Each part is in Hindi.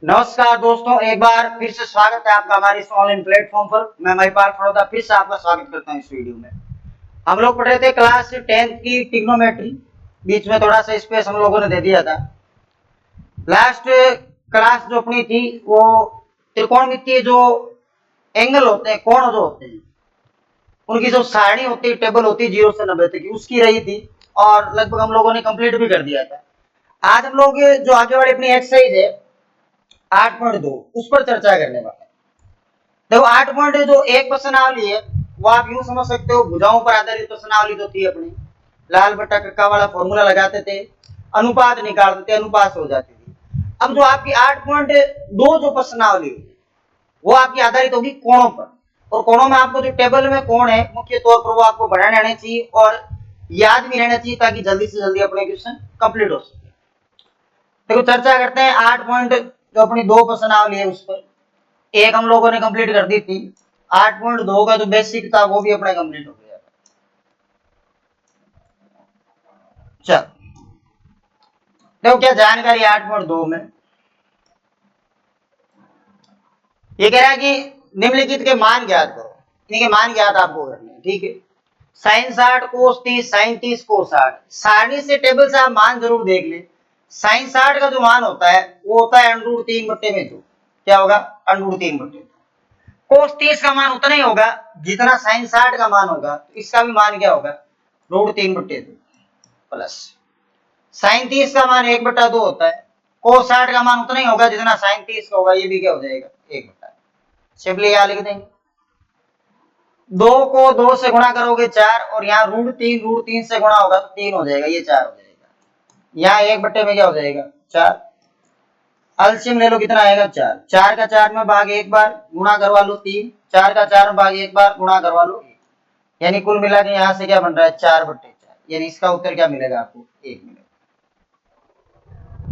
नमस्कार दोस्तों, एक बार फिर से स्वागत है आपका हमारे इस ऑनलाइन प्लेटफॉर्म पर। मैं महिपाल फड़ौदा फिर से आपका स्वागत करता हूं इस वीडियो में। हम लोग पढ़ रहे थे क्लास 10th की ट्रिग्नोमेट्री। बीच में थोड़ा सा स्पेस हम लोगों ने दे दिया था। लास्ट क्लास जो अपनी थी वो त्रिकोणमितीय जो एंगल होते हैं, कोण जो होते हैं, उनकी जो सारणी होती है, टेबल होती है 0 से 90 तक की, उसकी रही थी और लगभग हम लोगों ने कंप्लीट भी कर दिया था। आज हम लोग जो आगे वाली अपनी एक्सरसाइज है 8.2 उस पर चर्चा करने वाले हैं। देखो 8 जो एक प्रश्नावली है वो आप यूं समझ सकते हो, भुजाओं पर आधारित प्रश्नावली जो थी अपनी, लाल बट्टा कक्का वाला फॉर्मूला लगाते थे, अनुपात निकालते थे, अनुपात से हो जाती थी। अब जो आपकी 8.2 जो प्रश्नावली है वो आपकी आधारित होगी कोणों पर, और कोणों में आपको जो टेबल में कोण है मुख्य तौर पर वो आपको बनाने आने चाहिए और याद भी रहना चाहिए ताकि जल्दी से जल्दी अपने क्वेश्चन कंप्लीट हो सके। देखो चर्चा करते हैं 8 जो अपनी 2 प्रश्नावली है उस पर। एक हम लोगों ने कंप्लीट कर दी थी, 8.2 का जो बेसिक था वो भी अपना कंप्लीट हो गया। चल देखो क्या जानकारी 8.2 में ये कह रहा है कि निम्नलिखित के मान ज्ञात करो। इनके मान ज्ञात आपको करने हैं, ठीक है। sin 60 cos 30 sin 30 cos 60, सारणी से टेबल से आप मान जरूर देख ले। sin 60 का जो मान होता है वो होता है √3/2। क्या होगा? √3/2। cos 30 का मान उतना ही होगा जितना sin 60 का मान होगा, तो इसका भी मान क्या होगा? √3/2 प्लस sin 30 का मान 1/2 होता है, cos 60 का मान उतना ही होगा जितना sin 30 का होगा, ये भी क्या हो जाएगा? 1/2। सिंपली यहाँ लिख देंगे, 2 को 2 से गुणा करोगे 4, और यहाँ √3 से गुणा होगा तो 3 हो जाएगा, ये 4 हो जाएगा। यहाँ 1/2 में क्या हो जाएगा? 4। एलसीएम ले लो, कितना आएगा? 4। 4 का 4 में भाग एक बार गुणा करवा लो 3, 4 का 4 में भाग एक बार गुणा करवा लो 1, यानी कुल मिला के यहाँ से क्या बन रहा है? 4/4। यानी इसका उत्तर क्या मिलेगा आपको? 1 मिलेगा।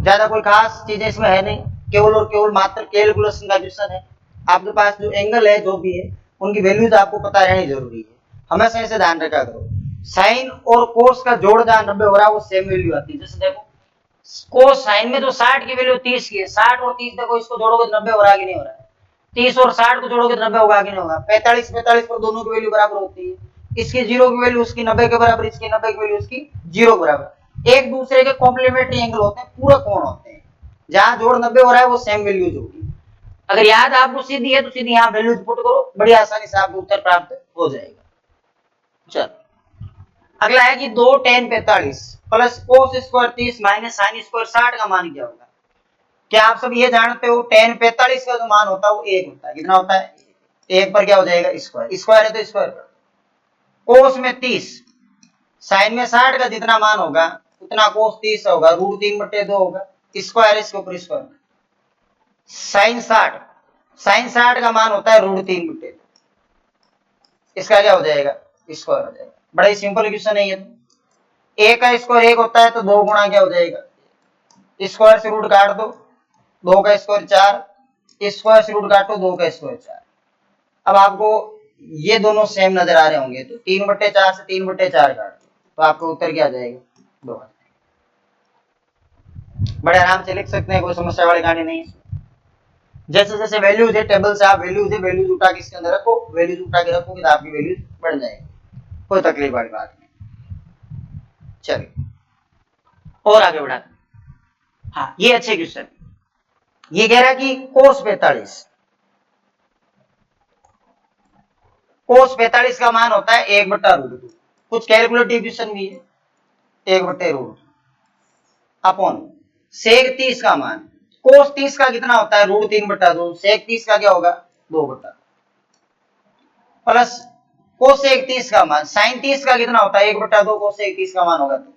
ज्यादा कोई खास चीजें इसमें है नहीं, केवल और केवल मात्र कैलकुलेशन का क्वेश्चन है। आपके पास जो एंगल है जो भी है उनकी वैल्यूज आपको पता रहनी जरूरी है, हमेशा इसे ध्यान रखा करो। साइन और कोस का जोड़ जहां 90 हो रहा है वो सेम वैल्यू आती है। जैसे देखो कोस साइन में जो 60 की वैल्यू 30 की है, 60 और 30 देखो इसको जोड़ोगे तो 90 हो रहा है कि नहीं हो रहा है? 30 और 60 को जोड़ोगे तो 90 होगा कि नहीं होगा? 45 पर दोनों की वैल्यू बराबर होती है। इसकी 0 की वैल्यू उसकी 90 के बराबर, इसकी 90 की वैल्यू उसकी 0 के बराबर। एक दूसरे के कॉम्प्लीमेंट्री एंगल होते हैं, पूरा कोण होते हैं। जहां जोड़ 90 हो रहा है वो सेम वैल्यूज होगी। अगर याद आपको सीधी है तो सीधी यहाँ वैल्यूज पुट करो, बड़ी आसानी से आपको उत्तर प्राप्त हो जाएगा। चल अगला है कि 2 tan 45 plus cos square 30 minus sin square 60 का मान क्या होगा? क्या आप सब ये जानते हो tan 45 का जो मान होता है वो 1 होता है। कितना होता है? 1 पर क्या हो जाएगा? स्क्वायर। स्क्वायर है तो स्क्वायर कर दो। cos में 30, sin में 60 का जितना मान होगा उतना cos 30 होगा, √3/2 होगा। स्क्वायर इसके ऊपर स्क्वायर। sin 60 का मान होता है √3/2, इसका क्या हो जाएगा? स्क्वायर हो जाएगा। बड़ा ही सिंपल क्वेश्चन है ये। एक का स्क्वायर 1 होता है तो 2 गुणा क्या हो जाएगा? स्क्वायर से रूट काट दो, 2 का स्क्वायर 4, स्क्वायर से रूट काटो 2 का स्क्वायर 4। अब आपको ये दोनों सेम नजर आ रहे होंगे तो 3/4 से 3/4 काट दो तो आपका उत्तर क्या आ जाएगा? 2। बड़े आराम से लिख सकते हैं, कोई समस्या वाली कहानी नहीं है। जैसे जैसे वैल्यूज है टेबल से आप वैल्यूज उठा के इसके अंदर रखो, वैल्यूज उठा के रखोगे तो आपकी वैल्यूज बढ़ जाएगी, कोई तकलीफ वाली बात नहीं। चलिए और आगे बढ़ाते हैं। हाँ ये अच्छे क्वेश्चन। ये कह रहा है कि cos 45 का मान होता है 1/√2। कुछ कैलकुलेटिव क्वेश्चन भी है। 1/√2 अपॉन sec 30 का मान, cos 30 का कितना होता है? √3/2। sec 30 का क्या होगा? 2/2 प्लस cosec 30 का मान, sin 30 का कितना होता है? 1/2 cosec 30 का मान होगा। तो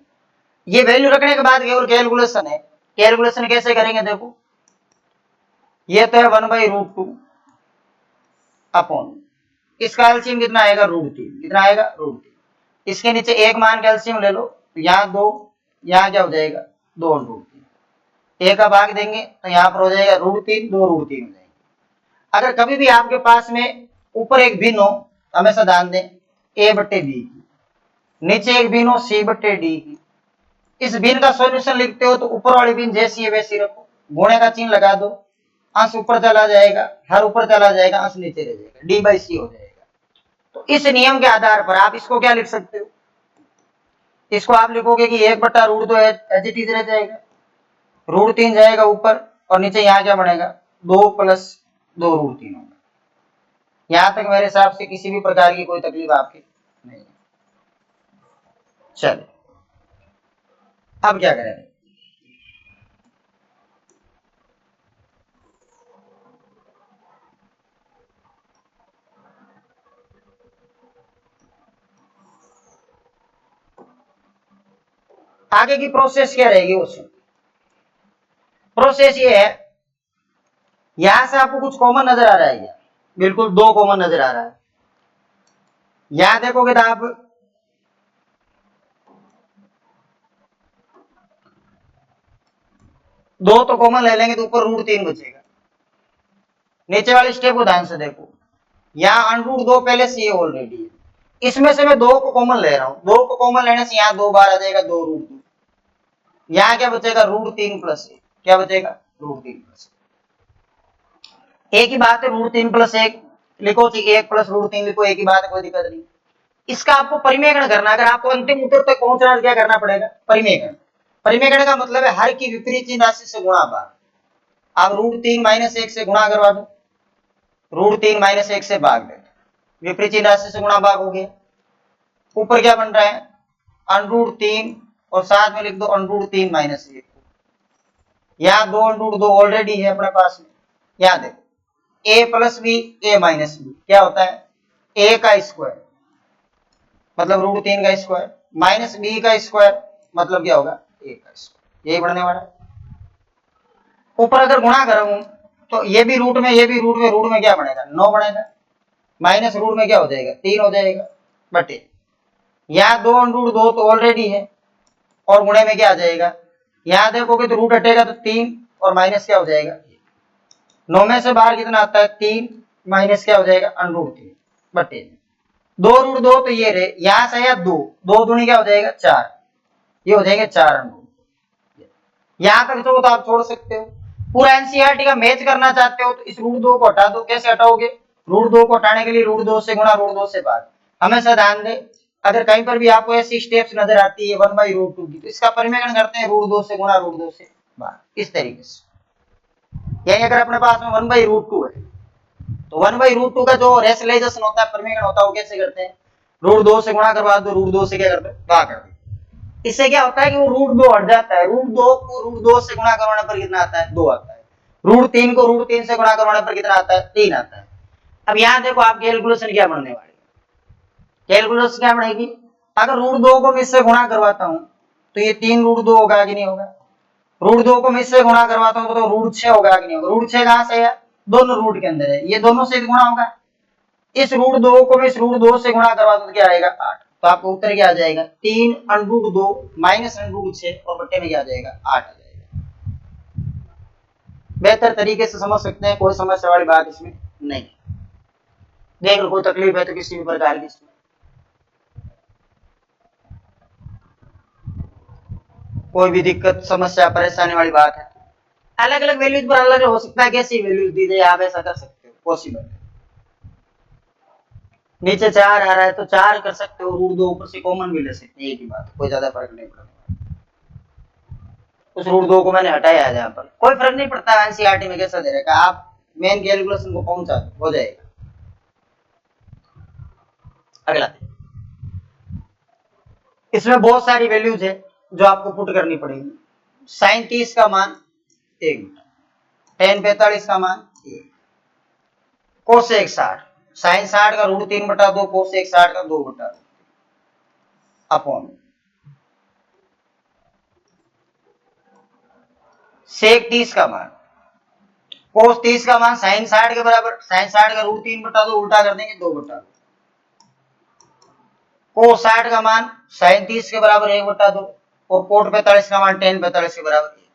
ये वैल्यू रखने के बाद केवल कैलकुलेशन है। कैलकुलेशन कैसे करेंगे? देखो ये तो है 1/√2 अपॉन इसका एलसीएम कितना आएगा? √3। कितना आएगा? √3। इसके नीचे एक मान का एलसीएम ले लो, यहाँ 2, यहाँ क्या हो जाएगा? 2/√3। एक का भाग देंगे तो यहाँ पर हो जाएगा √3, 2 √3 हो जाएंगे। अगर कभी भी आपके पास में ऊपर एक भिन्न हो, हमेशा ध्यान दें a/b की, नीचे एक भिन्न हो c/d की। इस भिन्न का सॉल्यूशन लिखते हो तो ऊपर वाली भिन्न जैसी है वैसी रखो, गुणे का चिन्ह लगा दो, अंश ऊपर चला जाएगा, हर ऊपर चला जाएगा, अंश नीचे रह जाएगा, डी बाई सी हो जाएगा। तो इस नियम के आधार पर आप इसको क्या लिख सकते हो, इसको आप लिखोगे कि 1/√2 एज इट इज रह जाएगा, √3 जाएगा ऊपर और नीचे यहाँ क्या बनेगा 2 + 2√3 होगा। यहां तक मेरे हिसाब से किसी भी प्रकार की कोई तकलीफ आपकी नहीं है। चलिए अब क्या करेंगे, आगे की प्रोसेस क्या रहेगी उसमें। प्रोसेस ये है, यहां से आपको कुछ कॉमन नजर आ रहा है क्या, बिल्कुल 2 कॉमन नजर आ रहा है। यहां देखोगे तो आप 2 तो कॉमन ले लेंगे तो ऊपर √3 बचेगा। नीचे वाले स्टेप को ध्यान से देखो, यहाँ √2 पहले से ये ऑलरेडी है, इसमें से मैं 2 को कॉमन ले रहा हूं, 2 को कॉमन लेने से यहाँ 2 बार आ जाएगा 2√2, यहाँ क्या बचेगा √3 + 1, क्या बचेगा √3 + 1। एक ही बात है, √3 + 1 लिखो, 1 + √3 लिखो, एक ही बात है, कोई दिक्कत नहीं। इसका आपको परिमेयकरण करना, अगर आपको अंतिम उत्तर तक पहुंचना है क्या करना पड़ेगा, परिमेयकरण। परिमेयकरण का मतलब है हर की विपरीत चिन्ह राशि से गुणा भाग। आप √3 - 1 से गुणा करवा दो, √3 - 1 से भाग दे, विपरीत चिन्ह राशि से गुणा भाग हो गया। ऊपर क्या बन रहा है √3 और साथ में लिख दो √3 - 1, यहाँ 2 √2 ऑलरेडी है अपने पास में। यहाँ देखो a + b a - b क्या होता है a का स्क्वायर मतलब √3 का स्क्वायर माइनस b का स्क्वायर मतलब क्या होगा a का स्क्वायर, यही बढ़ने वाला है। ऊपर अगर गुणा करूं तो ये भी रूट में, ये भी रूट में क्या बनेगा 9 बनेगा, माइनस रूट में क्या हो जाएगा 3 हो जाएगा बटे, यहाँ 2 √2 तो ऑलरेडी है और गुणे में क्या आ जाएगा, यहाँ देखोगे तो रूट हटेगा तो 3 और माइनस क्या हो जाएगा 9 में से बाहर कितना आता है 3 माइनस क्या हो जाएगा √3 बटे 2 √2 तो ये रहे, यहां से आया 2 2 दूनी क्या हो जाएगा 4, ये हो जाएगा 4 √2। यहां तक तो आप छोड़ सकते हो। पूरा एनसीईआरटी का मैच करना चाहते हो तो इस √2 को हटा दो, कैसे हटाओगे √2 को हटाने के लिए √2 से गुणा √2 से भाग। हमेशा ध्यान दे अगर कहीं पर भी आपको ऐसी स्टेप्स नजर आती है 1/√2 की तो इसका परिमेयकरण करते हैं √2 से गुणा √2 से भाग, इस तरीके से। यही अगर अपने पास में 1/√2 है तो 1/√2 का जो रेशनलाइजेशन होता है परिमेयकरण होता है वो कैसे करते हैं, √2 से गुणा करवा दो, √2 से क्या करते हैं भाग कर दो। इससे क्या होता है कि वो √2 हट जाता है, √2 को √2 से गुणा करवाने पर कितना आता है 2 आता है, √3 को √3 से गुणा करवाने पर कितना आता है 3 आता है। अब यहाँ देखो आप कैलकुलेशन क्या बनने वाली है, कैलकुलेशन क्या बनेगी, अगर √2 को मैं इससे गुणा करवाता हूं तो ये 3 √2 होगा कि नहीं होगा, √2 को मैं इससे गुणा करवाता हूं तो √6 होगा कि नहीं होगा, √6 कहां से है दोनों रूट के अंदर है, ये दोनों से गुणा होगा। इस √2 को मैं इस √2 से गुणा करवाता हूं तो क्या आएगा 8, तो आपको उत्तर क्या आ जाएगा 3 √2 माइनस √6 और बट्टे में क्या आ जाएगा 8 आ जाएगा। बेहतर तरीके से समझ सकते हैं, कोई समस्या वाली बात इसमें नहीं। देख लो कोई तकलीफ है तो किसी भी प्रकार की इसमें कोई भी दिक्कत समस्या परेशानी वाली बात है, अलग अलग वैल्यूज पर अलग हो सकता है, कैसी वैल्यूज दी जाए आप ऐसा कर सकते हो, पॉसिबल है। नीचे 4 आ रहा है तो 4 कर सकते हो, √2 ऊपर से कॉमन भी ले सकते हैं, एक ही बात, कोई ज्यादा फर्क नहीं पड़ता। उस √2 को मैंने हटाया है यहाँ पर, कोई फर्क नहीं पड़ता एनसीईआरटी में कैसा दे रखा, आप मेन कैलकुलेशन को पहुंचा हो जाएगा। अगला इसमें बहुत सारी वैल्यूज है जो आपको पुट करनी पड़ेगी। sin 30 का मान 1, tan 45 का मान 1, cosec 60, sin 60 का √3/2, cosec 60 का 2/2 अपॉन sec 30 का मान, cos 30 का मान sin 60 के बराबर, sin 60 का √3/2 उल्टा कर देंगे 2/2, cos 60 का मान sin 30 के बराबर 1/2 और cot 45 का मान tan 45 के बराबर 1।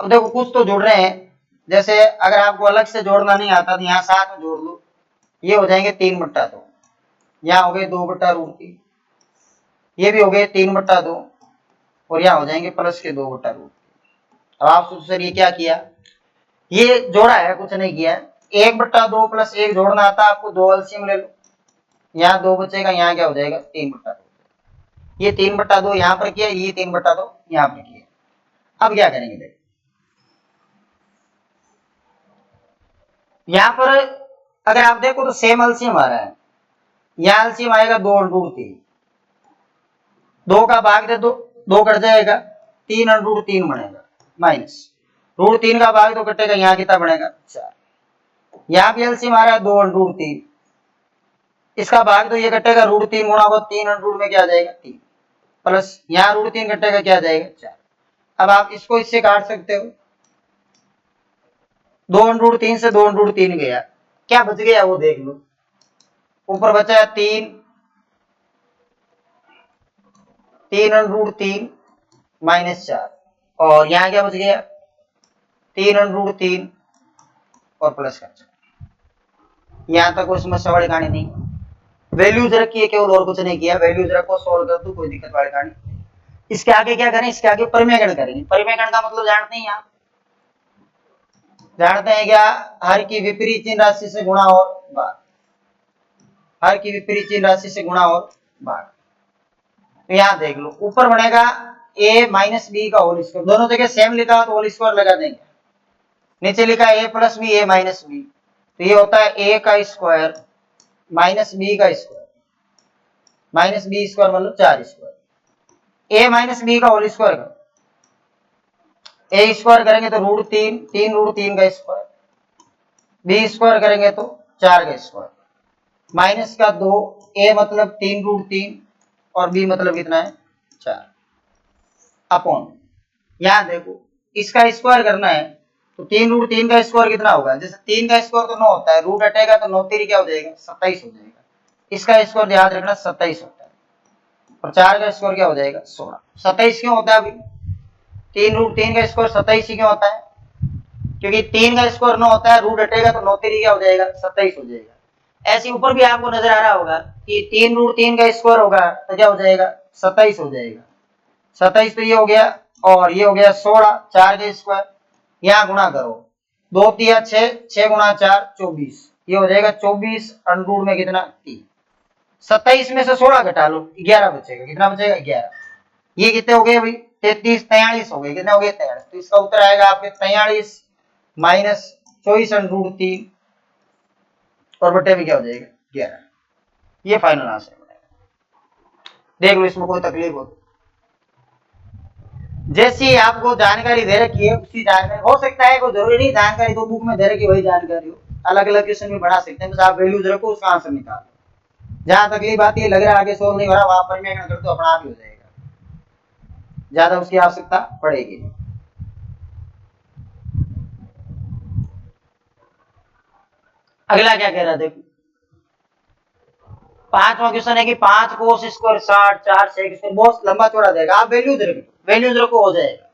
अब देखो कुछ तो जोड़ रहे हैं, जैसे अगर आपको अलग से जोड़ना नहीं आता तो यहाँ साथ में जोड़ लो, ये हो जाएंगे 3/2, यहाँ हो गए 2/√3, ये भी हो गए 3/2 और यहाँ हो जाएंगे प्लस के 2/√3। अब आप सोचो सर ये क्या किया, ये जोड़ा है, कुछ नहीं किया है। 1/2 प्लस 1 जोड़ना आता है आपको, 2 एलसीएम ले लो, यहाँ 2 बचेगा, यहाँ क्या हो जाएगा 3/2। ये 3/2 यहाँ पर किया, ये 3/2 यहाँ पर किया। अब क्या करेंगे देखो, यहाँ पर अगर आप देखो तो सेम एलसीएम आ रहा है, यहाँ एलसीएम आएगा 2√3, 2 का भाग दे दो, 2 कट जाएगा, 3√3 बनेगा, माइनस √3 का भाग 2 कटेगा, यहाँ कितना बनेगा 4। यहाँ भी एलसीएम आ रहा है 2√3, इसका भाग तो ये कटेगा, √3 गुणा होगा 3 में क्या आ जाएगा 3, प्लस यहाँ √3 कटेगा, क्या आ जाएगा 4। अब आप इसको इससे काट सकते हो, 2√3 से 2√3 गया, क्या बच गया वो देख लो, ऊपर बचा 3√3 माइनस 4, और यहाँ क्या बच गया 3√3 और प्लस का 4। यहाँ तक कोई समस्या वाली कहानी नहीं, वैल्यूज रखी है केवल, और कुछ नहीं किया, वैल्यूज रखो, सोल्व कर दो, कोई दिक्कत वाली कहानी। इसके आगे क्या करें, इसके आगे परिमेयकरण करेंगे। परिमेयकरण का मतलब जानते हैं आप, जानते हैं क्या, हर की विपरीत चिन्ह राशि से गुणा और भाग, हर की विपरीत चिन्ह राशि से गुणा और भाग। तो यहाँ देख लो, ऊपर बनेगा a माइनस बी का होल स्क्वायर, दोनों जगह सेम लिखा हो तो होल स्क्वायर लगा देंगे, नीचे लिखा है a plus b, a minus b, तो ये होता है a का स्क्वायर माइनस बी का स्क्वायर, माइनस बी स्क्वायर मतलब 4 स्क्वायर, a माइनस बी का होल स्क्वायर करो, a स्क्वायर करेंगे तो √3, 3√3 का स्क्वायर, b स्क्वायर करेंगे तो 4 का स्क्वायर, माइनस का 2, a मतलब 3√3 और b मतलब कितना है 4, अपॉन, यहां देखो इसका स्क्वायर करना है तो 3√3 का स्क्वायर कितना होगा, जैसे 3 का स्क्वायर तो 9 होता है, रूट हटेगा तो 9 3 क्या हो जाएगा 27 हो जाएगा, इसका स्क्वायर याद रखना 27 होता है, और 4 का स्क्वायर क्या हो जाएगा 16। 27 क्यों होता है अभी, 3√3 का स्क्वायर 27 ही क्यों होता है, क्योंकि 3 का स्क्वायर 9 होता है, रूट हटेगा तो 9 3 क्या हो जाएगा 27 हो जाएगा। ऐसे ऊपर भी आपको नजर आ रहा होगा कि 3√3 का स्क्वायर होगा तो क्या हो जाएगा 27 हो जाएगा, 27 तो ये हो गया, और ये हो गया 16, 4 का स्क्वायर, यहाँ गुणा करो, 2 तिया 6, 6 गुणा 4 24, ये हो जाएगा 24, अंडरूट में कितना 3, 27 में से 16 घटा लो, 11 बचेगा, कितना बचेगा 11, ये कितने हो गए भाई 33, 43 हो गए, कितने हो गए 43, तो इसका उत्तर आएगा आपके 43 माइनस 24√3 और बटे में क्या हो जाएगा 11, ये फाइनल आंसर बनेगा। देख लो इसमें कोई तकलीफ हो, जैसी आपको जानकारी दे रखी है उसी जानकारी, हो सकता है कोई जरूरी नहीं जानकारी तो बुक में दे रखी वही जानकारी हो, अलग अलग क्वेश्चन भी बना सकते हैं, बस आप वैल्यूज रखो उसका आंसर निकालो, जहां तकलीफ आती है लग रहा है आगे सोल्व नहीं हो रहा, वहां परिमेयकरण कर दो अपना आप ही हो जाएगा, ज्यादा उसकी आवश्यकता पड़ेगी नहीं। अगला क्या कह रहा है देखो, 5वां क्वेश्चन है कि 5 कोस स्क्वायर 60, 4 सेक स्क्वायर, बहुत लंबा चौड़ा देगा, आप वैल्यूज रखो, वैल्यूज रखो हो जाएगा,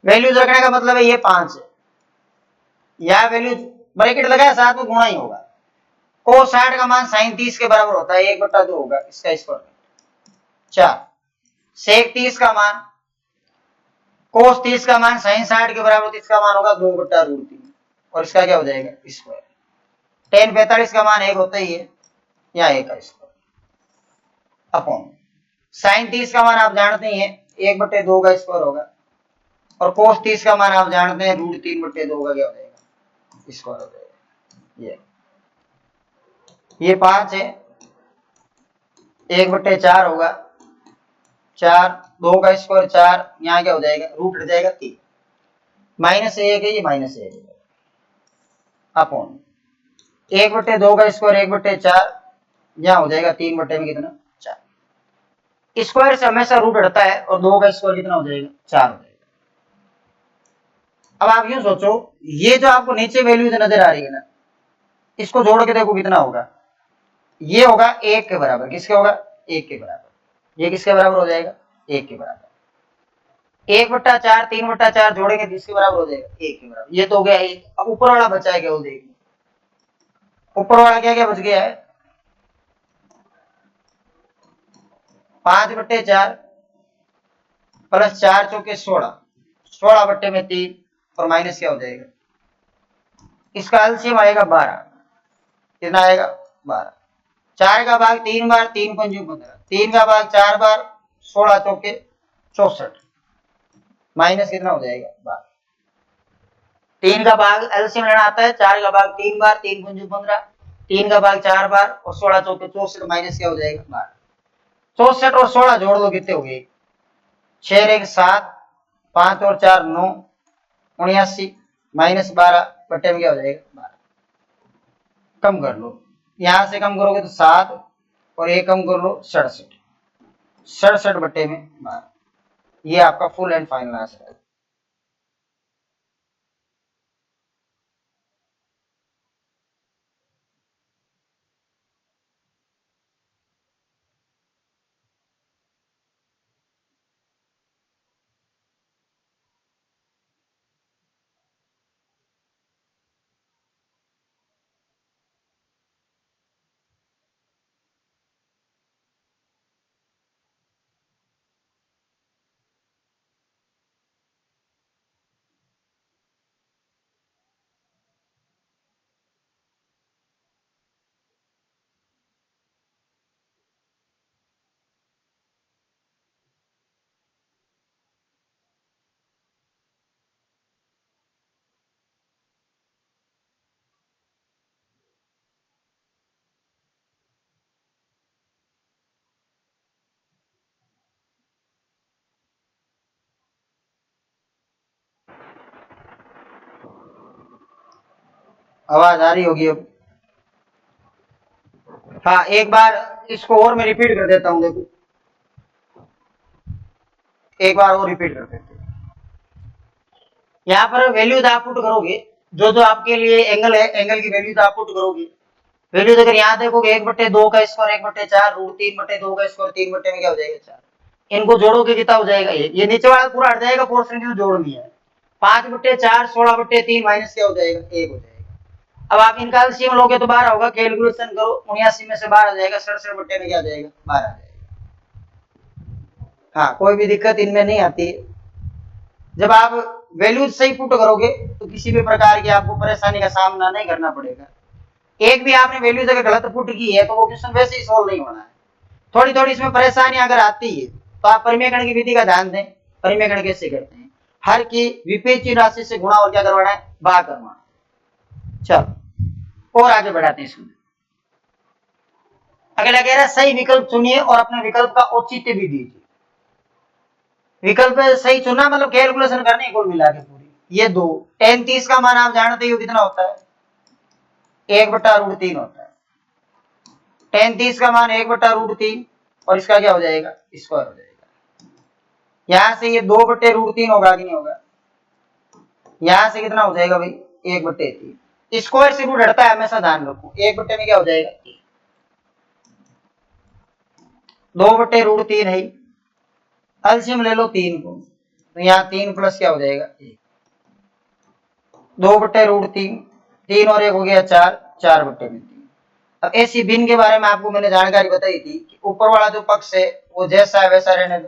वैल्यूज रखने का मतलब है ये 5 है, यह वैल्यूज ब्रैकेट लगाया साथ में गुणा ही होगा, कोस 60 का मान साइन 30 के बराबर होता है, 1/2 होगा इसका स्क्वायर, 4 सेक 30 का मान, कोस 30 का मान साइन 60 के बराबर, तो इसका मान होगा 2/√3 और इसका क्या हो जाएगा स्क्वायर, टेन 45 का मान 1 होता ही है, यहाँ 1 का स्क्वायर अपॉन साइन 30 का मान आप जानते ही हैं 1/2 का स्क्वायर होगा, और कोस 30 का मान आप जानते हैं √3/2 का क्या हो जाएगा स्क्वायर हो जाएगा, ये 5 है, 1/4 होगा, 4 2 का स्क्वायर 4, यहाँ क्या हो जाएगा रूट हट जाएगा 3, माइनस 1 है, ये माइनस 1 है, अपॉन 1/2 का स्क्वायर 1/4, यहाँ हो जाएगा 3 में कितना 4, स्क्वायर से हमेशा रूट हटता है, और 2 का स्क्वायर कितना हो जाएगा 4 हो जाएगा। अब आप यूं सोचो, ये जो आपको नीचे वैल्यूज नजर आ रही है ना, इसको जोड़ के देखो कितना होगा, ये होगा 1 के बराबर, किसके होगा 1 के बराबर, ये किसके बराबर हो जाएगा 1 के बराबर, 1/4 3/4 जोड़ेंगे किसके बराबर हो जाएगा 1 के बराबर, ये तो हो गया 1। अब ऊपर वाला बचा है केवल देखिए, ऊपर वाला क्या क्या बच गया है 5/4 प्लस 4 चौके 16, 16/3 और माइनस क्या हो जाएगा इसका एलसीएम आएगा 12। कितना आएगा? 12। 4 का भाग 3 बार, 3 पंजू 15, 3 का भाग 4 बार, 16 चौके 64, माइनस कितना हो जाएगा? 12। 3 का भाग एलसीएम लेना आता है, 4 का भाग 3 बार, 3 पंजू 15, 3 का भाग 4 बार और 16 चौके 64, माइनस क्या हो जाएगा? 12। 64 और 16 जोड़ दो, कितने हो गए? 6 1 7, 5 और 4 9, 79, माइनस 12 बट्टे में क्या हो जाएगा? 12। कम कर लो, यहां से कम करोगे तो 7 और ये कम कर लो 67, 67 बट्टे में 12। ये आपका फुल एंड फाइनल आंसर है। आवाज आ रही होगी अब? हाँ, एक बार इसको और मैं रिपीट कर देता हूं, देखो एक बार और रिपीट कर देते हैं। यहाँ पर वैल्यूज आप पुट करोगे, जो जो आपके लिए एंगल है, एंगल की वैल्यूज आप पुट करोगे। वैल्यूज अगर यहाँ देखोगे 1/2 का स्क्वायर 1/4, रूट 3/2 का स्क्वायर 3 बट्टे में क्या हो जाएगा? 4। इनको जोड़ोगे कितना हो जाएगा? ये नीचे वाला पूरा हट जाएगा, पोर्शन की जोड़ दिया है। 5/4, 16/3 माइनस क्या हो जाएगा? 1 हो जाएगा। अब आप इनका एलसीएम लोगे तो 12 होगा, कैलकुलेशन करो, 79 में से 12 आ जाएगा, 67 बट्टे में क्या आ जाएगा? 12 आ जाएगा। हाँ, कोई भी दिक्कत इनमें नहीं आती। जब आप वैल्यूज सही पुट करोगे तो किसी भी प्रकार की आपको परेशानी का सामना नहीं करना पड़ेगा। एक भी आपने वैल्यूज अगर गलत पुट की है तो वो क्वेश्चन वैसे ही सोल्व नहीं होना है। थोड़ी थोड़ी इसमें परेशानी अगर आती है तो आप परिमेयगण की विधि का ध्यान दें। परिमेयगण कैसे करते हैं? हर की विपेक्षित राशि से गुणा और क्या करवाना है? भाग करवाना है। चलो और आगे बढ़ाते हैं इसमें। अगला कह रहा है सही विकल्प चुनिए और अपने विकल्प का औचित्य भी दीजिए। विकल्प सही चुना मतलब कैलकुलेशन करनी कुल मिला के पूरी। ये 2 tan 30 का मान आप जानते हो कितना होता है? 1/√3 होता है। tan 30 का मान 1/√3 और इसका क्या हो जाएगा? स्क्वायर हो जाएगा। यहां से ये 2/√3 होगा कि नहीं होगा? यहां से कितना हो जाएगा भाई? 1/3। स्क्वायर से रूट हटता है, हमेशा ध्यान रखो। 1 बट्टे में क्या हो जाएगा? 2/√3 है। एलसीएम ले लो 3 को, तो यहाँ 3 प्लस क्या हो जाएगा? 1। 2/√3, 3 और 1 हो गया 4, 4/3। अब ऐसी भिन्न के बारे में आपको मैंने जानकारी बताई थी कि ऊपर वाला जो पक्ष है वो जैसा है वैसा रहने दो,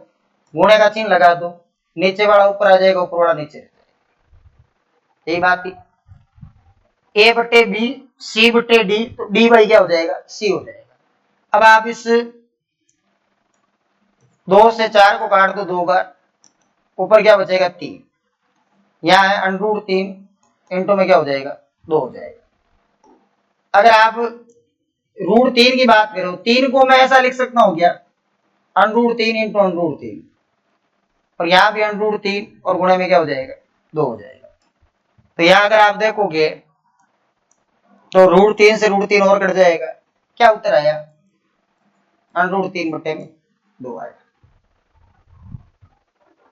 गुणे का चिन्ह लगा दो, नीचे वाला ऊपर आ जाएगा, ऊपर वाला नीचे रह जाएगा। यही बात थी। A/B, C/D, तो D बाई क्या हो जाएगा? C हो जाएगा। अब आप इस 2 से 4 को काट दो 2 बार, ऊपर क्या बचेगा? 3। यहाँ है √3, इंटू में क्या हो जाएगा? 2 हो जाएगा। अगर आप √3 की बात करो, 3 को मैं ऐसा लिख सकता हूँ क्या? √3 इंटू √3, और यहाँ भी √3 और गुणे में क्या हो जाएगा? 2 हो जाएगा। तो यहाँ अगर आप देखोगे तो √3 से √3 और कट जाएगा, क्या उत्तर आया? √3/2 आएगा।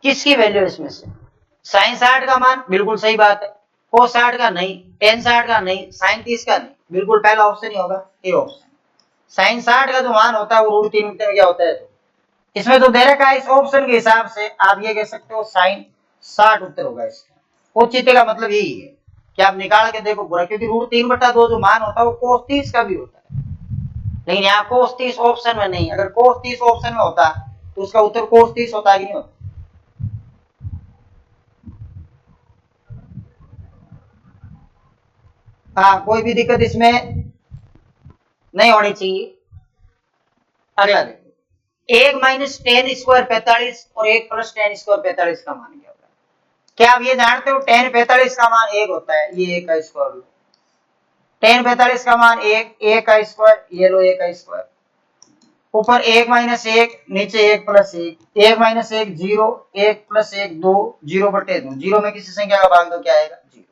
किसकी वैल्यू इसमें से? sin 60 का मान बिल्कुल सही बात है, cos 60 का नहीं, tan 60 का नहीं, sin 30 का नहीं, बिल्कुल पहला ऑप्शन ही होगा, ए ऑप्शन। sin 60 का जो मान होता है वो √3 में क्या होता है? तो इसमें तो दे रखा है, इस ऑप्शन के हिसाब से आप ये कह सकते हो sin 60 उत्तर होगा इसका। औचित्य का मतलब यही है कि आप निकाल के देखो पूरा, क्योंकि √3/2 जो मान होता है वो cos 30 का भी होता है, लेकिन यहाँ cos 30 ऑप्शन में नहीं। अगर cos 30 ऑप्शन में होता तो उसका उत्तर cos 30 होता कि नहीं होता? हाँ, कोई भी दिक्कत इसमें नहीं होनी चाहिए। अगला देखो, 1 - 10² 45 और 1 + 10² 45 का मान क्या होगा? क्या आप ये जानते हो 10 45 का मान 1 होता है, ये 1 का स्क्वायर लो। 10 45 का मान 1 का स्क्वायर, ये लो 1 का स्क्वायर। ऊपर 1 - 1, नीचे 1 + 1, 1 - 1 0, 1 + 1 2, 0/2, 0 में किसी संख्या का भाग दो, क्या आएगा? 0।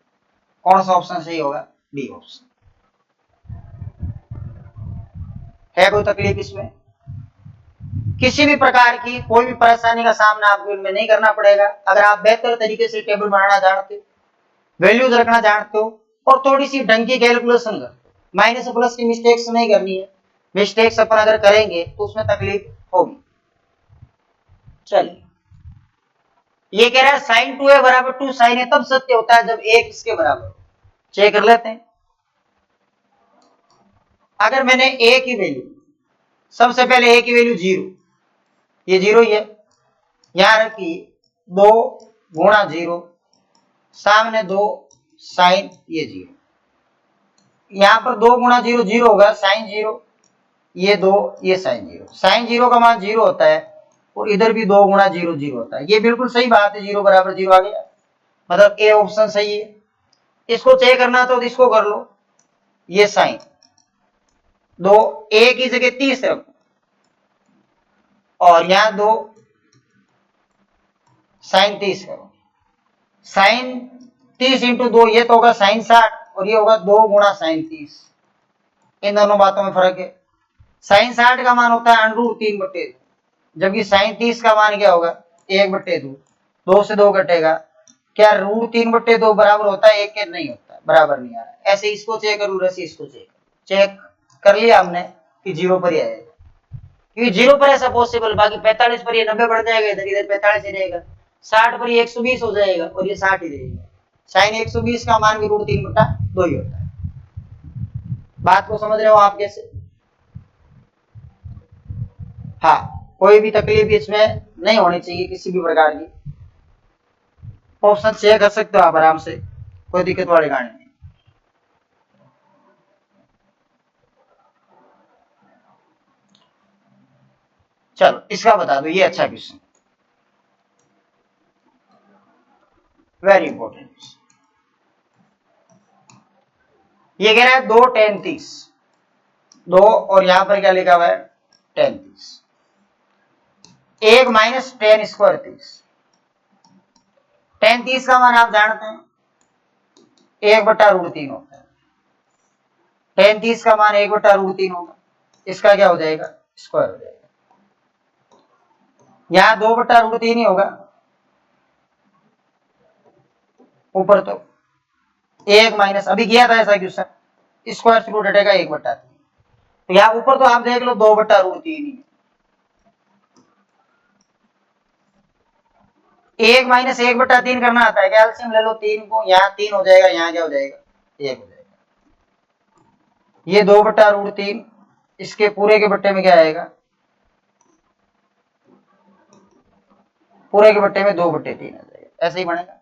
कौन सा ऑप्शन सही होगा? D option. है कोई तकलीफ इसमें? किसी भी प्रकार की कोई भी परेशानी का सामना आपको इनमें नहीं करना पड़ेगा। अगर आप बेहतर तरीके से टेबल बनाना जानते हो, वैल्यूज रखना जानते हो और थोड़ी सी ढंग की कैलकुलेशन करते हो, माइनस प्लस की मिस्टेक्स नहीं करनी है। मिस्टेक्स अपन अगर करेंगे तो उसमें तकलीफ होगी। चलिए, ये कह रहा है sin 2a = 2, sin a तब सत्य होता है जब a किसके बराबर हो। चेक कर लेते हैं। अगर मैंने a की वैल्यू, सबसे पहले a की वैल्यू 0, ये 0 ही है, यहां रखी 2 × 0, सामने 2 साइन, ये 0, यहां पर 2 × 0 0 होगा, साइन 0, ये 2, ये साइन 0। साइन 0 का मान 0 होता है और इधर भी 2 × 0 0 होता है। ये बिल्कुल सही बात है, 0 = 0 आ गया, मतलब ए ऑप्शन सही है। इसको चेक करना तो इसको कर लो, ये साइन 2 a की जगह 30 रखो और यहां 2 साइन 30 करो। साइन 30 × 2, ये तो होगा साइन 60 और ये होगा 2 × साइन 30। इन दोनों बातों में फर्क है। साइन 60 का मान होता है √3/2, जबकि साइन 30 का मान क्या होगा? 1/2। 2 से 2 कटेगा, क्या √3/2 बराबर होता है 1 के? नहीं होता, बराबर नहीं आ रहा। ऐसे इसको चेक करूँ, रसी इसको चेक कर लिया हमने कि 0 पर ही आएगा, क्योंकि 0 पर ऐसा पॉसिबल, बाकी 45 पर ये 90 बढ़ जाएगा, इधर इधर 45 ही रहेगा, 60 पर ये 120 हो जाएगा और ये 60 ही रहेगा। साइन 120 का मान भी √3/2 ही होता है। बात को समझ रहे हो आप कैसे? हाँ, कोई भी तकलीफ इसमें नहीं होनी चाहिए किसी भी प्रकार की। ऑप्शन चेक कर सकते हो आप आराम से, कोई दिक्कत वाली गाड़ी नहीं। चलो इसका बता दो, ये अच्छा क्वेश्चन, वेरी इंपॉर्टेंट। ये कह रहा है 2 tan 30, 2 और यहां पर क्या लिखा हुआ है? tan 30। 1 - tan² 30। tan 30 का मान आप जानते हैं 1/√3 होता है। tan 30 का मान 1/√3 होगा, इसका क्या हो जाएगा? स्क्वायर हो जाएगा। यहां 2/√3 ही होगा, ऊपर तो 1 - अभी किया था ऐसा क्वेश्चन, स्क्वायर से रूट हटेगा 1/3, तो यहाँ ऊपर तो आप देख लो 2/√3 ही। 1 - 1/3 करना आता है, कैल्शियम ले लो 3 को, यहाँ 3 हो जाएगा, यहाँ क्या हो जाएगा? 1 हो जाएगा। ये 2/√3, इसके पूरे के बट्टे में क्या आएगा? पूरे के बट्टे में 2/3 आ जाएगा, ऐसे ही बनेगा।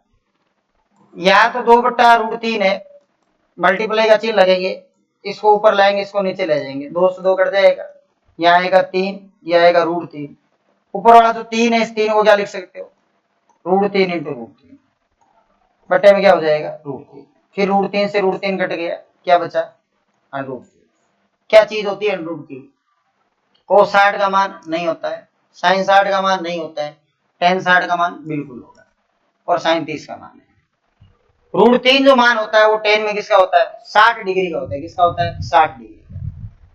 यहाँ तो 2/√3 है, मल्टीप्लाई का चिन्ह लगेंगे, इसको ऊपर लाएंगे, इसको नीचे ले जाएंगे, 2 से 2 कट जाएगा, यहाँ आएगा 3, ये आएगा √3। ऊपर वाला जो 3 है, इस 3 को क्या लिख सकते हो? √3 × √3, बटे में क्या हो जाएगा? √3। फिर √3 से √3 कट गया, क्या बचा? √3। क्या चीज होती है √3? cos 60 का मान नहीं होता है, sin 60 का मान नहीं होता है, tan 60 का मान बिल्कुल होगा, और sin 30 का मान है। √3 जो मान होता है वो tan में किसका होता है? 60 डिग्री का होता है। किसका होता है? 60 डिग्री का।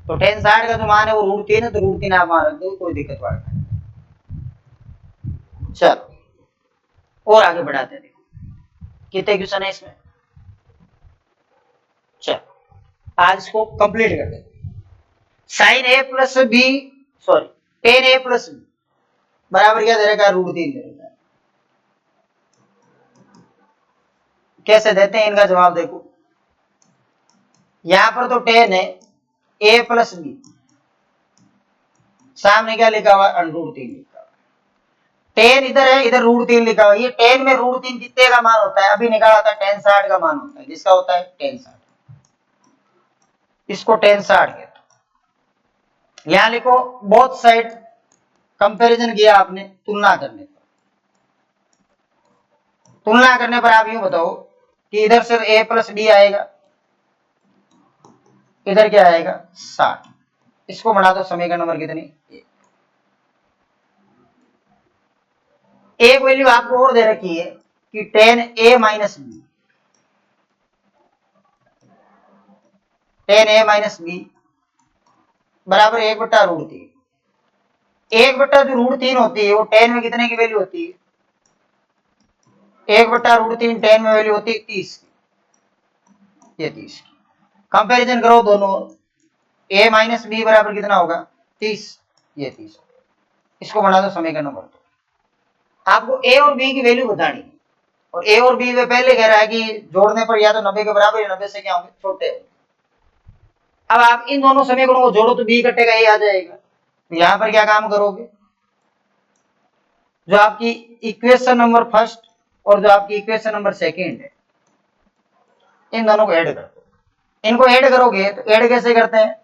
तो tan 60 का जो मान है वो √3 है, तो √3 आप मान रख दो, कोई दिक्कत वाला नहीं। चलो और आगे बढ़ाते हैं, देखो कितने क्वेश्चन है इसमें। चलो आज इसको कंप्लीट कर देते। Sine a + b, sorry tan a + b बराबर क्या दे रखा है? √3 दे रखा है। कैसे देते हैं इनका जवाब देखो, यहां पर तो tan है a + b, सामने क्या लिखा हुआ है? √3 लिखा हुआ है। tan इधर है, इधर √3 लिखा हुआ है। ये tan में √3 कितने का मान होता है? अभी निकाला था tan 60 का मान होता है, जिसका होता है tan 60। इसको टेन 60 कहते। यहां लिखो बोथ साइड कंपैरिजन किया आपने, तुलना करने पर। तुलना करने पर आप यूं बताओ कि इधर सिर्फ a प्लस डी आएगा, इधर क्या आएगा 60। इसको बना दो समीकरण नंबर कितनी, एक वैल्यू आपको और दे रखी है कि टेन ए माइनस बी, टेन ए माइनस बी बराबर 1/√3। 1/√3 होती है वो टेन में कितने की वैल्यू होती है, 1/√3 टेन में वैल्यू होती है 30 की, ये 30 की। कंपैरिजन करो दोनों, a माइनस बी बराबर कितना होगा 30, ये 30। इसको बना दो समीकरण नंबर 2। आपको a और b की वैल्यू बतानी है, और a और b में पहले कह रहा है कि जोड़ने पर या तो 90 के बराबर या 90 से क्या होंगे छोटे। अब आप इन दोनों समीकरणों को जोड़ो तो b कटेगा a आ जाएगा। तो यहां पर क्या काम करोगे, जो आपकी इक्वेशन नंबर फर्स्ट और जो आपकी इक्वेशन नंबर सेकेंड है, इन दोनों को ऐड कर दो। इनको ऐड करोगे तो ऐड कैसे करते हैं,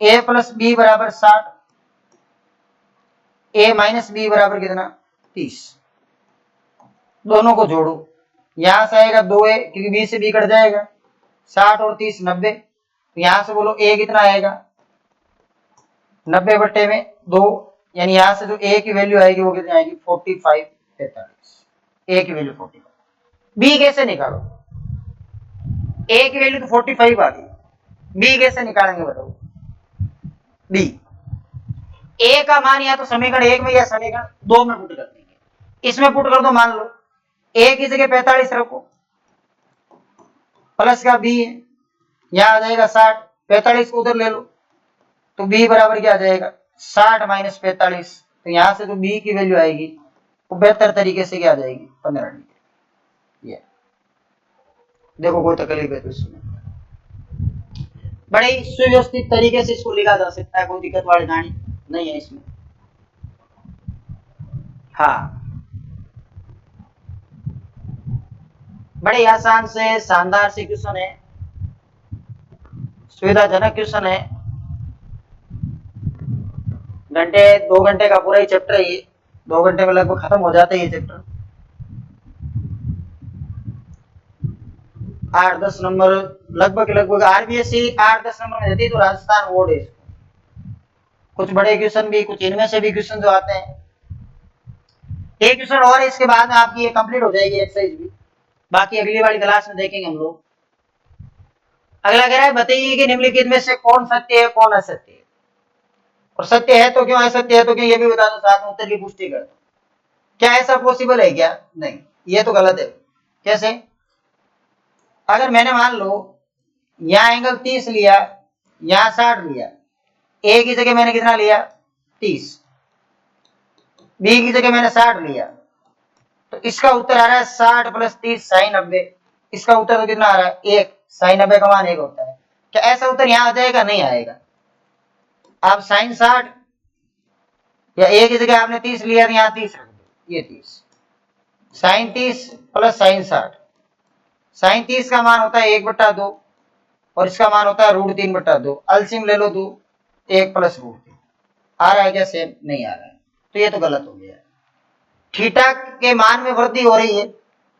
a प्लस बी बराबर 60, a माइनस बी बराबर कितना 30। दोनों को जोड़ो, यहां से आएगा 2a क्योंकि b से b कट जाएगा, 60 और 30 90। तो यहां से बोलो a कितना आएगा 90 बट्टे में 2, यानी यहां से जो a की वैल्यू आएगी वो कितनी आएगी 45 45। a की वैल्यू 45। b कैसे निकालो, a की वैल्यू तो 45 आ गई, b कैसे निकालेंगे बताओ। b a का मान या तो समीकरण 1 में या समीकरण 2 में पुट कर देंगे। इसमें पुट कर दो, मान लो a की जगह 45 रखो, प्लस का b है, यहां आ जाएगा 60, 45 को उधर ले लो तो b बराबर क्या आ जाएगा 60 माइनस 45। तो यहां से जो b की वैल्यू आएगी वो बेहतर तरीके से क्या आ जाएगी 15 डिग्री। ये देखो कोई तकलीफ है तो इसमें बड़े सुव्यवस्थित तरीके से इसको लिखा जा सकता है, कोई दिक्कत वाली कहानी नहीं है इसमें। हाँ, बड़े आसान से शानदार से क्वेश्चन है, सुविधाजनक क्वेश्चन है। घंटे 2 घंटे का पूरा ही चैप्टर है ये, 2 घंटे में लगभग खत्म हो जाता है ये चैप्टर। 8-10 नंबर लगभग आरबीएससी 8-10 नंबर में देती है, तो राजस्थान बोर्ड है। कुछ बड़े क्वेश्चन भी, कुछ इनमें से भी क्वेश्चन जो आते हैं। एक क्वेश्चन और इसके बाद में आपकी ये कंप्लीट हो जाएगी एक्सरसाइज भी, बाकी अगली वाली क्लास में देखेंगे हम लोग। अगला कह रहा है बताइए कि निम्नलिखित में से कौन सत्य है कौन असत्य है, और सत्य है तो क्यों, असत्य है तो क्यों, ये भी बता दो, साथ में उत्तर की पुष्टि कर दो। क्या ऐसा पॉसिबल है क्या, नहीं, ये तो गलत है। कैसे, अगर मैंने मान लो यहां एंगल 30 लिया, यहां 60 लिया, ए की जगह मैंने कितना लिया 30, बी की जगह मैंने 60 लिया, तो इसका उत्तर आ रहा है 60 प्लस 30 साइन 90। इसका उत्तर तो कितना आ रहा है 1, साइन 90 का मान 1 होता है। क्या ऐसा उत्तर यहां आ जाएगा, नहीं आएगा। आप साइन 60 या ए की जगह आपने 30 लिया तो यहां 30 रख दो, ये 30 साइन 30 प्लस साइन 60। साइन 30 का मान होता है 1/2 और इसका मान होता है √3/2। अल्सिम ले लो 2, 1 प्लस √3। आ रहा है क्या सेम, नहीं आ रहा है, तो ये तो गलत हो गया। थीटा के मान में वृद्धि हो रही है,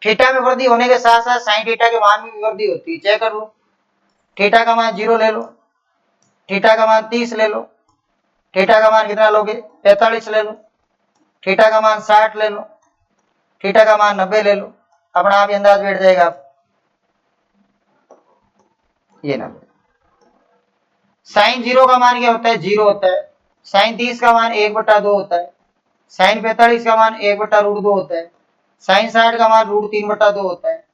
थीटा में वृद्धि होने के साथ साथ साइन थीटा के मान में भी वृद्धि होती है। चेक कर लो, थीटा का मान 0 ले लो, थीटा का मान 30 ले लो, थीटा का मान कितना लोगे 45 ले लो, थीटा का मान 60 ले लो, थीटा का मान 90 ले लो, अपना आप अंदाज बैठ जाएगा। ये 90। साइन 0 का मान क्या होता है 0 होता है, साइन 30 का मान 1/2 होता है, साइन 45 का मान 1/√2 होता है, साइन 60 का मान √3/2 होता है,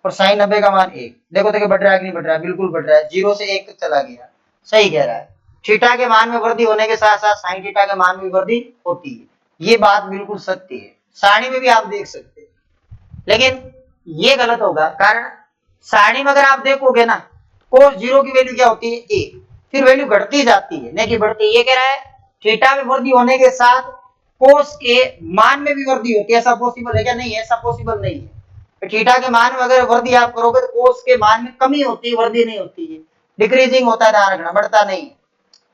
और साइन 90 का मान 1। देखो देखो बढ़ रहा है कि नहीं बढ़ रहा है, बिल्कुल बढ़ रहा है, 0 से 1 तक चला गया। सही कह रहा है, थीटा के मान में वृद्धि होने के साथ साथ साइन थीटा के मान में वृद्धि होती है, ये बात बिल्कुल सत्य है। सारणी में भी आप देख सकते हैं, लेकिन ये गलत होगा, कारण सारणी में अगर आप देखोगे ना cos 0 की वैल्यू क्या होती है 1, फिर वैल्यू घटती जाती है नहीं कि बढ़ती। ये कह रहा है थीटा में वृद्धि होने के साथ कोस के मान में भी वृद्धि होती है, ऐसा पॉसिबल है क्या, नहीं है, ऐसा पॉसिबल नहीं है। थीटा के मान में अगर वृद्धि आप करोगे तो कोस के मान में कमी होती है, वृद्धि नहीं होती है। डिक्रीजिंग होता है, ध्यान रखना, बढ़ता नहीं है।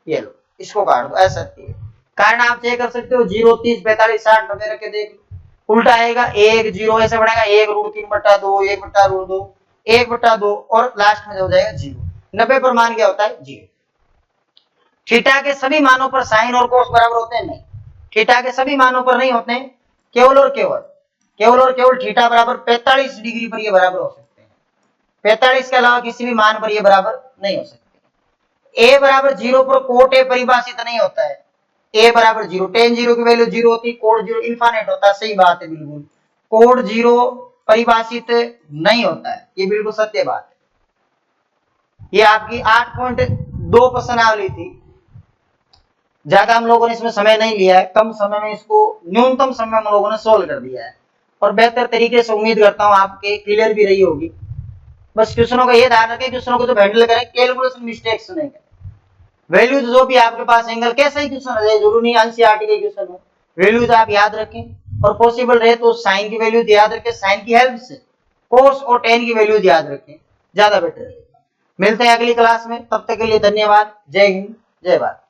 ये लो इसको काट दो, ऐसा है। कारण आप चेक कर सकते हो, 0 30 45 60 90 रख के देख लो, उल्टा आएगा 1 0 ऐसे बढ़ेगा, 1 रूट 3 बट्टा 2, 1 बट्टा रूट 2, 1 बट्टा 2 और लास्ट में हो जाएगा 0। 90 पर मान क्या होता है 0। थीटा के सभी मानों पर साइन और कोस बराबर होते हैं? नहीं, थीटा के सभी मानों पर नहीं होते हैं, केवल और केवल थीटा बराबर 45 डिग्री पर ये बराबर हो सकते हैं। 45 के अलावा किसी भी मान पर ये बराबर नहीं हो सकते। ए बराबर 0 पर कोट ए परिभाषित नहीं होता है। ए बराबर 0, टेन 0 की वैल्यू 0 होती है, कोड 0 इनफाइनाइट होता है। सही बात है, बिल्कुल कोड 0 परिभाषित नहीं होता है, ये बिल्कुल सत्य बात है। ये आपकी 8.2 प्रश्नावली थी, ज्यादा हम लोगों ने इसमें समय नहीं लिया है, कम समय में इसको न्यूनतम समय में हम लोगों ने सोल्व कर दिया है और बेहतर तरीके से उम्मीद करता हूं आपके क्लियर भी रही होगी। बस क्वेश्चनों का ये ध्यान रखें, क्वेश्चनों को जब हैंडल करें कैलकुलेशन मिस्टेक्स नहीं करें। वैल्यूज जो भी आपके पास एंगल कैसा ही क्वेश्चन है, जरूरी नहीं एनसीईआरटी के क्वेश्चन हो, वैल्यूज आप याद रखें और पॉसिबल रहे तो साइन की वैल्यूज याद रखें, साइन की हेल्प से कोस और टेन की वैल्यूज याद रखें, ज्यादा बेटर है। मिलते हैं अगली क्लास में, तब तक के लिए धन्यवाद। जय हिंद, जय भारत।